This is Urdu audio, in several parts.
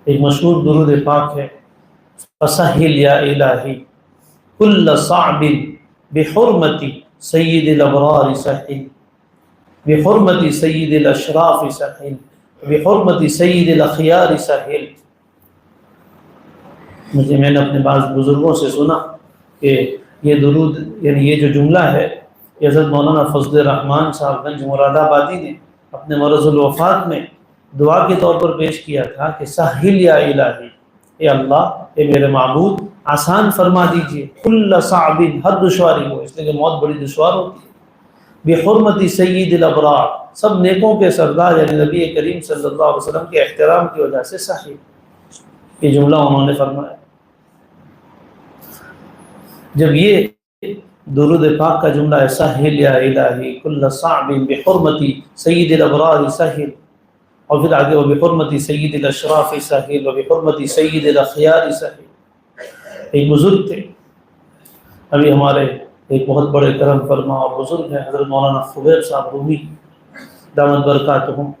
ایک مشہور درود پاک ہے، فسہل یا الہی کل صعب بحرمت سید الابرار سہل، بحرمت سید الاشراف سہل، بحرمت سید الاخیار سہل۔ میں نے اپنے بعض بزرگوں سے سنا کہ یہ درود، یعنی یہ جو جملہ ہے، یہ حضرت مولانا فضل الرحمان صاحب گنج مراد آبادی نے اپنے مرض الوفات میں دعا کے طور پر پیش کیا تھا کہ سہل یا الہی، اے اللہ، اے میرے معبود، آسان فرما دیجئے کل صعب، ہر دشواری ہو، اس لیے کہ موت بڑی دشوار ہوتی ہے، بحرمت سید الابرار، سب نیکوں کے سردار یعنی نبی کریم صلی اللہ علیہ وسلم کے احترام کی وجہ سے سہل، یہ جملہ انہوں نے فرمایا۔ جب یہ درود پاک کا جملہ ہے سہل یا الہی کل صعب بحرمت سید الابرار سہل، اور پھر آگے وہ بحرمت سید الاشراف سہل و بحرمت سید الاخیار سہل۔ ایک بزرگ تھے، ابھی ہمارے ایک بہت بڑے کرم فرما اور بزرگ ہیں حضرت مولانا خبیب صاحب رومی دامت برکاتہم،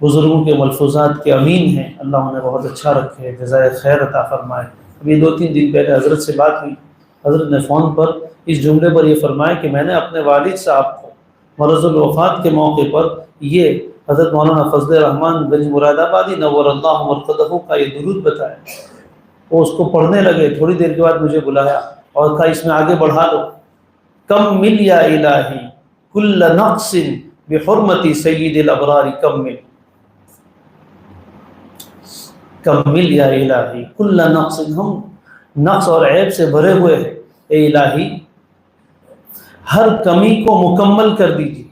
بزرگوں کے ملفوظات کے امین ہیں، اللہ انہیں بہت اچھا رکھے، جزائے خیر عطا فرمائے۔ ابھی 2-3 دن پہلے حضرت سے بات ہوئی، حضرت نے فون پر اس جملے پر یہ فرمایا کہ میں نے اپنے والد صاحب کو مرض الوفات کے موقع پر یہ حضرت مولانا فضل الرحمان گنج مراد آبادی نور اللہ مرقدہ کا یہ درود بتایا، وہ اس کو پڑھنے لگے، تھوڑی دیر کے بعد مجھے بلایا اور کہا اس میں آگے بڑھا دو، کمل یا الہی کل نقص بحرمت سید الابرار کمل، کمل یا الہی کل نقص، ہم نقص اور عیب سے بھرے ہوئے ہیں، اے الہی ہر کمی کو مکمل کر دیجیے،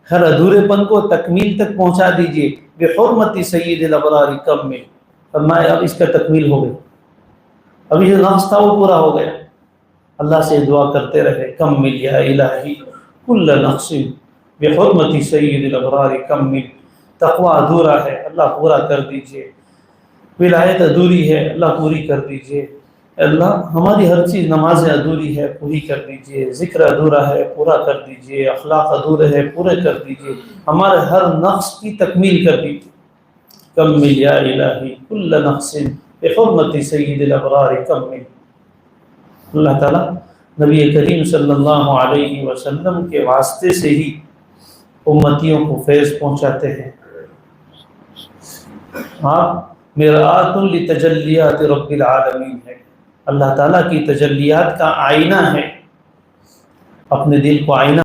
ہر ادھورے پن کو تکمیل تک پہنچا دیجیے، بحرمت سید الابرار کمل، فرمایا اب اس کا تکمیل ہو گئی، ابھی جو نقص تھا وہ پورا ہو گیا۔ اللہ سے دعا کرتے رہے، کمل یا الہی کل نقص بحرمت سید الابرار کمل، تقوی ادھورا ہے اللہ پورا کر دیجیے، ولایت ادھوری ہے اللہ پوری کر دیجیے، اللہ ہماری ہر چیز، نمازیں ادھوری ہے پوری کر دیجیے، ذکر ادھورا ہے پورا کر دیجیے، اخلاق ادھورے ہے پورے کر دیجیے، ہمارے ہر نقص کی تکمیل کر دیجیے، کمل یا الہی کل نقص بحرمت سید الابرار کمل۔ اللہ تعالیٰ نبی کریم صلی اللہ علیہ وسلم کے واسطے سے ہی امتیوں کو فیض پہنچاتے ہیں۔ آپ مرآۃ لتجلیات رب العالمین ہے، اللہ تعالیٰ کی تجلیات کا آئینہ ہے، اپنے دل کو آئینہ